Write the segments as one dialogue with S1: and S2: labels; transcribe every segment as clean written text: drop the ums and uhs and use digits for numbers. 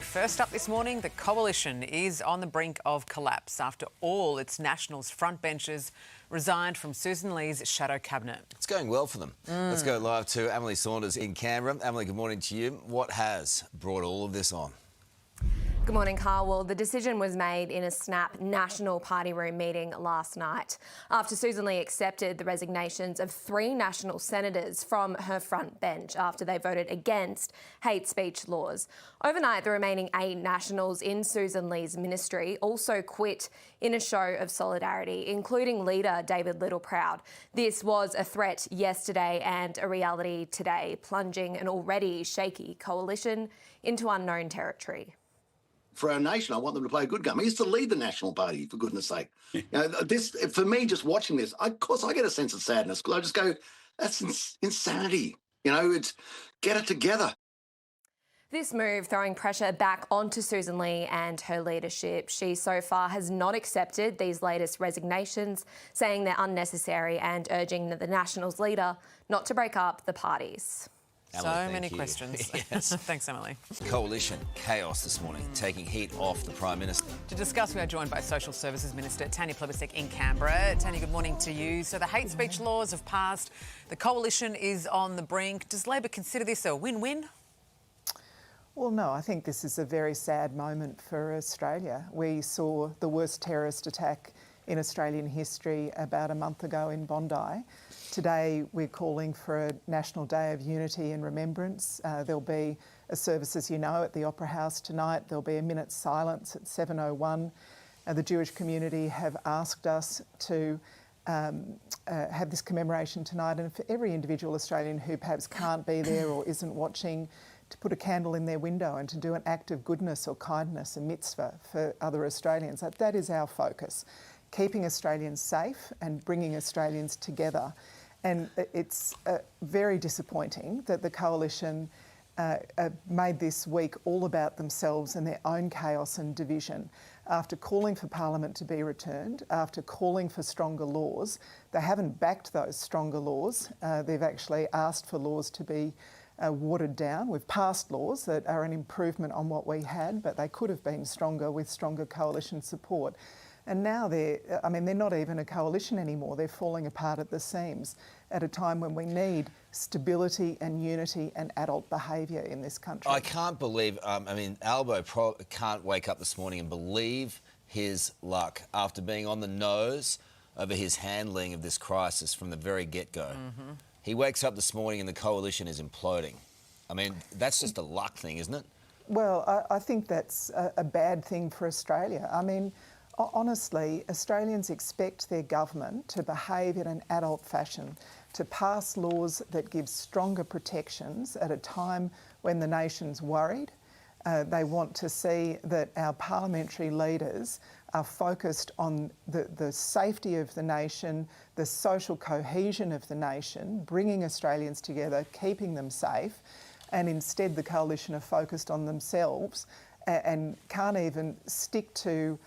S1: first up this morning, the coalition is on the brink of collapse after all its Nationals frontbenchers resigned from Sussan Ley's shadow cabinet.
S2: It's going well for them. Let's go live to Emily Saunders in Canberra. Emily, good morning to you. What has brought all of this on?
S3: Good morning, Carl. Well, the decision was made in a snap National Party room meeting last night after Sussan Ley accepted the resignations of 3 National senators from her front bench after they voted against hate speech laws. Overnight, the remaining 8 Nationals in Sussan Ley's ministry also quit in a show of solidarity, including leader David Littleproud. This was a threat yesterday and a reality today, plunging an already shaky coalition into unknown territory.
S4: For our nation, I want them to play a good game. He used to lead the National Party, for goodness sake. This, for me, just watching this, of course, I get a sense of sadness because I just go, that's insanity. It's get it together.
S3: This move throwing pressure back onto Sussan Ley and her leadership. She so far has not accepted these latest resignations, saying they're unnecessary and urging the Nationals leader not to break up the parties.
S1: Emily, so many questions.
S2: Yes.
S1: Thanks, Emily.
S2: Coalition chaos this morning, taking heat off the Prime Minister.
S1: To discuss, we are joined by Social Services Minister Tanya Plibersek in Canberra. Tanya, good morning to you. So the hate speech laws have passed. The coalition is on the brink. Does Labor consider this a win-win?
S5: Well, no, I think this is a very sad moment for Australia. We saw the worst terrorist attack in Australian history about a month ago in Bondi. Today we're calling for a National Day of Unity and Remembrance. There'll be a service, as you know, at the Opera House tonight. There'll be a minute's silence at 7:01. The Jewish community have asked us to have this commemoration tonight, and for every individual Australian who perhaps can't be there or isn't watching, to put a candle in their window and to do an act of goodness or kindness, a mitzvah for other Australians. That is our focus, keeping Australians safe and bringing Australians together. And it's very disappointing that the coalition made this week all about themselves and their own chaos and division. After calling for Parliament to be returned, after calling for stronger laws, they haven't backed those stronger laws. They've actually asked for laws to be watered down. We've passed laws that are an improvement on what we had, but they could have been stronger with stronger coalition support. And now they're not even a coalition anymore. They're falling apart at the seams at a time when we need stability and unity and adult behaviour in this country.
S2: I can't believe, Albo can't wake up this morning and believe his luck after being on the nose over his handling of this crisis from the very get-go. Mm-hmm. He wakes up this morning and the coalition is imploding. That's just a luck thing, isn't it?
S5: Well, I think that's a bad thing for Australia. Honestly, Australians expect their government to behave in an adult fashion, to pass laws that give stronger protections at a time when the nation's worried. They want to see that our parliamentary leaders are focused on the safety of the nation, the social cohesion of the nation, bringing Australians together, keeping them safe, and instead the coalition are focused on themselves and can't even stick to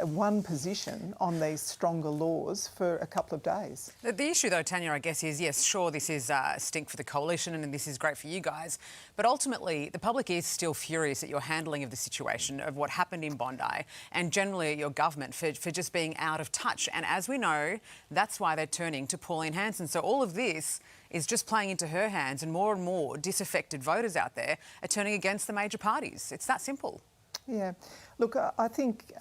S5: one position on these stronger laws for a couple of days.
S1: The issue, though, Tanya, I guess is, yes, sure, this is a stink for the coalition and this is great for you guys, but ultimately the public is still furious at your handling of the situation, of what happened in Bondi, and generally at your government for just being out of touch. And as we know, that's why they're turning to Pauline Hanson. So all of this is just playing into her hands, and more disaffected voters out there are turning against the major parties. It's that simple.
S5: Yeah. Look, I think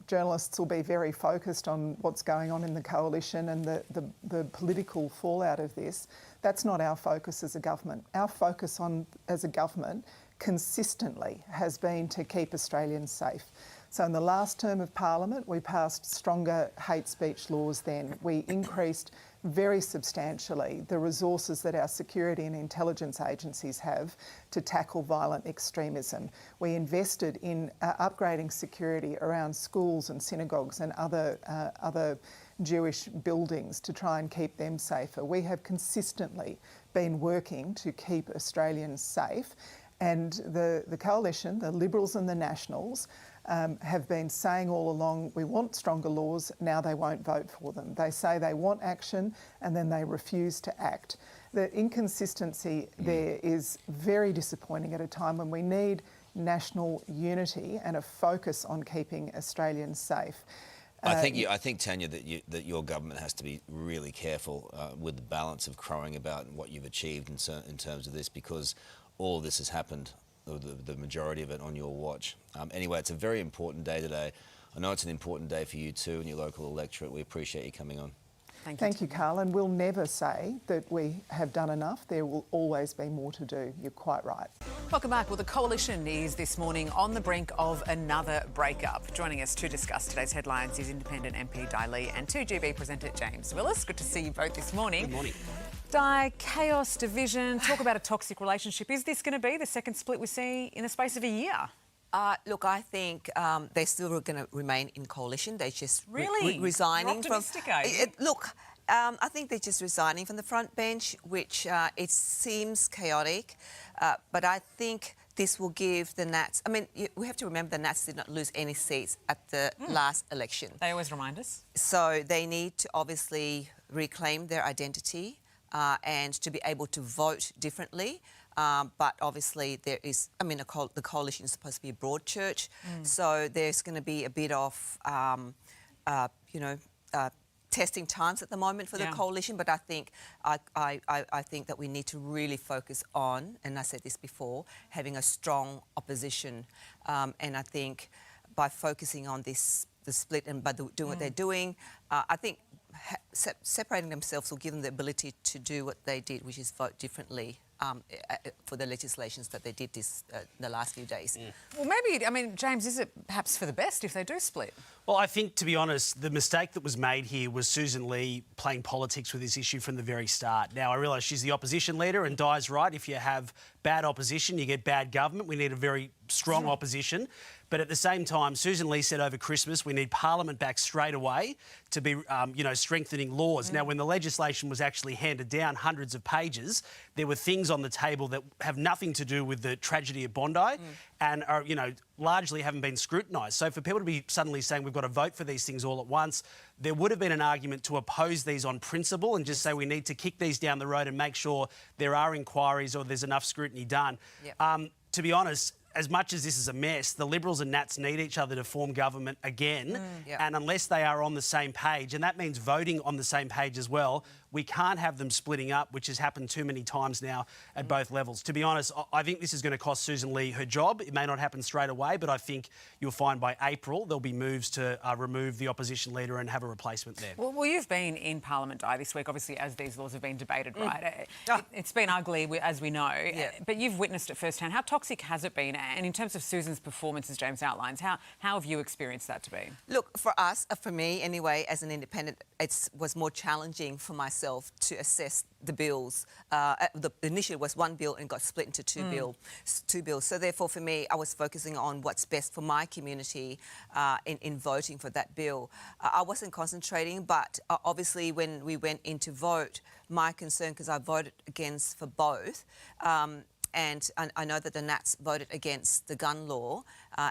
S5: journalists will be very focused on what's going on in the coalition and the political fallout of this. That's not our focus as a government. Our focus as a government consistently has been to keep Australians safe. So in the last term of Parliament, we passed stronger hate speech laws then. We increased very substantially the resources that our security and intelligence agencies have to tackle violent extremism. We invested in upgrading security around schools and synagogues and other Jewish buildings to try and keep them safer. We have consistently been working to keep Australians safe. And the coalition, the Liberals and the Nationals, have been saying all along, we want stronger laws, now they won't vote for them. They say they want action and then they refuse to act. The inconsistency there is very disappointing at a time when we need national unity and a focus on keeping Australians safe.
S2: I think, Tanya, that your government has to be really careful with the balance of crowing about what you've achieved in terms of this, because all of this has happened, the majority of it, on your watch. Anyway, it's a very important day today. I know it's an important day for you too and your local electorate. We appreciate you coming on.
S5: Thank you, Carl. And we'll never say that we have done enough. There will always be more to do. You're quite right.
S1: Welcome back. Well, the Coalition is this morning on the brink of another breakup. Joining us to discuss today's headlines is Independent MP Di Ley and 2GB presenter James Willis. Good to see you both this morning.
S6: Good morning.
S1: Di, chaos, division, talk about a toxic relationship. Is this going to be the second split we see in the space of a year?
S6: Look, I think they're still going to remain in coalition. They're just
S1: really
S6: resigning.
S1: You're optimistic, are you?
S6: Look, I think they're just resigning from the front bench, which it seems chaotic, but I think this will give the Nats... I mean, we have to remember the Nats did not lose any seats at the last election.
S1: They always remind us.
S6: So they need to obviously reclaim their identity and to be able to vote differently. But obviously there is, I mean, the coalition is supposed to be a broad church, so there's going to be a bit of, testing times at the moment for the coalition. But I think I think that we need to really focus on, and I said this before, having a strong opposition. And I think by focusing on the split and by doing what they're doing, I think separating themselves will give them the ability to do what they did, which is vote differently for the legislations that they did the last few days.
S1: Well, maybe, I mean, James, is it perhaps for the best if they do split?
S7: Well, I think, to be honest, the mistake that was made here was Sussan Ley playing politics with this issue from the very start. Now, I realise she's the opposition leader and Di's right. If you have bad opposition, you get bad government. We need a very strong opposition. But at the same time, Sussan Ley said over Christmas we need Parliament back straight away to be, strengthening laws. Now, when the legislation was actually handed down, hundreds of pages, there were things on the table that have nothing to do with the tragedy at Bondi and are, largely haven't been scrutinised. So for people to be suddenly saying we've got to vote for these things all at once, there would have been an argument to oppose these on principle and just say we need to kick these down the road and make sure there are inquiries or there's enough scrutiny done. Yep. To be honest, as much as this is a mess, the Liberals and Nats need each other to form government again. And unless they are on the same page, and that means voting on the same page as well, we can't have them splitting up, which has happened too many times now at both levels. To be honest, I think this is going to cost Sussan Ley her job. It may not happen straight away, but I think you'll find by April there'll be moves to remove the opposition leader and have a replacement there.
S1: Well, you've been in Parliament, Di, this week, obviously, as these laws have been debated, right? It's been ugly, as we know, but you've witnessed it firsthand. How toxic has it been? And in terms of Sussan's performance, as James outlines, how have you experienced that to be?
S6: Look, for us, for me anyway, as an independent, it was more challenging for myself to assess the bills. Initially, it was one bill and got split into two bills. So therefore, for me, I was focusing on what's best for my community in voting for that bill. I wasn't concentrating, but obviously when we went in to vote, my concern, because I voted against for both, and I know that the Nats voted against the gun law,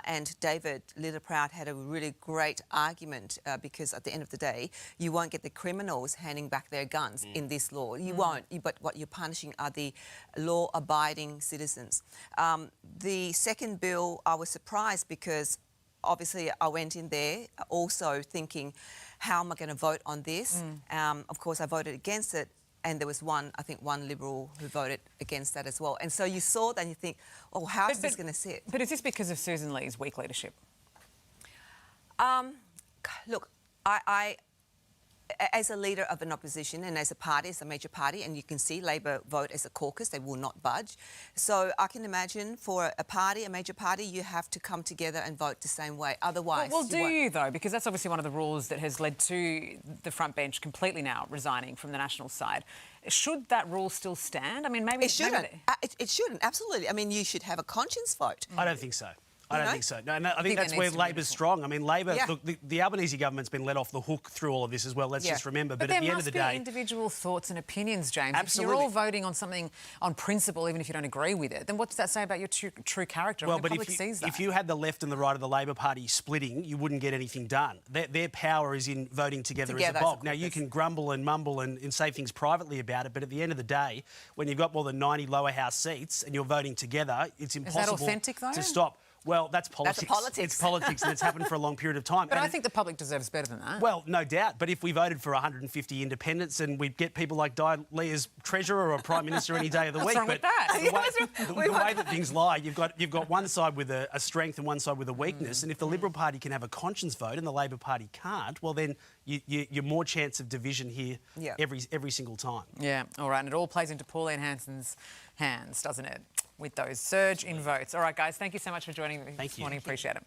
S6: and David Littleproud had a really great argument because at the end of the day, you won't get the criminals handing back their guns in this law. You won't, but what you're punishing are the law-abiding citizens. The second bill, I was surprised because obviously I went in there also thinking, how am I going to vote on this? Of course, I voted against it. And there was one Liberal who voted against that as well. And so you saw that and you think, oh, how is this going to sit?
S1: But is this because of Sussan Ley's weak leadership?
S6: Look, I as a leader of an opposition and as a party, as a major party, and you can see Labor vote as a caucus, they will not budge. So I can imagine for a party, a major party, you have to come together and vote the same way. Otherwise,
S1: well, do you though? Because that's obviously one of the rules that has led to the front bench completely now resigning from the National side. Should that rule still stand? I mean, maybe
S6: it shouldn't. It shouldn't. Absolutely. I mean, you should have a conscience vote.
S7: I don't think so. I don't
S6: know?
S7: think so. No, and I think
S1: think
S7: that's
S1: there
S7: where
S1: needs to be
S7: Labor's strong. I mean, Labor,
S6: Yeah.
S7: look, the Albanese government's been let off the hook through all of this as well. Let's
S6: Yeah.
S7: just remember.
S1: But
S7: But at
S1: there
S7: the end of
S1: must
S7: the
S1: be
S7: day,
S1: individual thoughts and opinions, James. If
S7: Absolutely.
S1: you're all voting on something on principle, even if you don't agree with it, then what does that say about your true character?
S7: well,
S1: The
S7: but
S1: public sees that.
S7: if you had the left and the right of the Labor Party splitting, you wouldn't get anything done. Their power is in voting together as
S6: Together
S7: a
S6: as a
S7: bloc. Now, you
S6: caucus.
S7: can grumble and mumble and say things privately about it, but at the end of the day, when you've got more than 90 lower house seats and you're voting together, it's impossible
S1: authentic, though?
S7: to stop. Well, that's politics.
S6: politics.
S7: It's politics, and it's happened for a long period of time.
S1: But
S7: And
S1: I think the public deserves better than that.
S7: well, no doubt. But if we voted for 150 independents and we get people like Di Lee as treasurer or prime minister any day of the
S1: What's
S7: week,
S1: wrong with that?
S7: the way that things lie, you've got one side with a strength and one side with a weakness. And if the Liberal Party can have a conscience vote and the Labor Party can't, well then you're more chance of division here
S6: Yeah.
S7: every single time.
S1: Yeah, all right. And it all plays into Pauline Hanson's hands, doesn't it? With those surge in votes. All right, guys, thank you so much for joining me this
S7: you.
S1: morning. Appreciate it.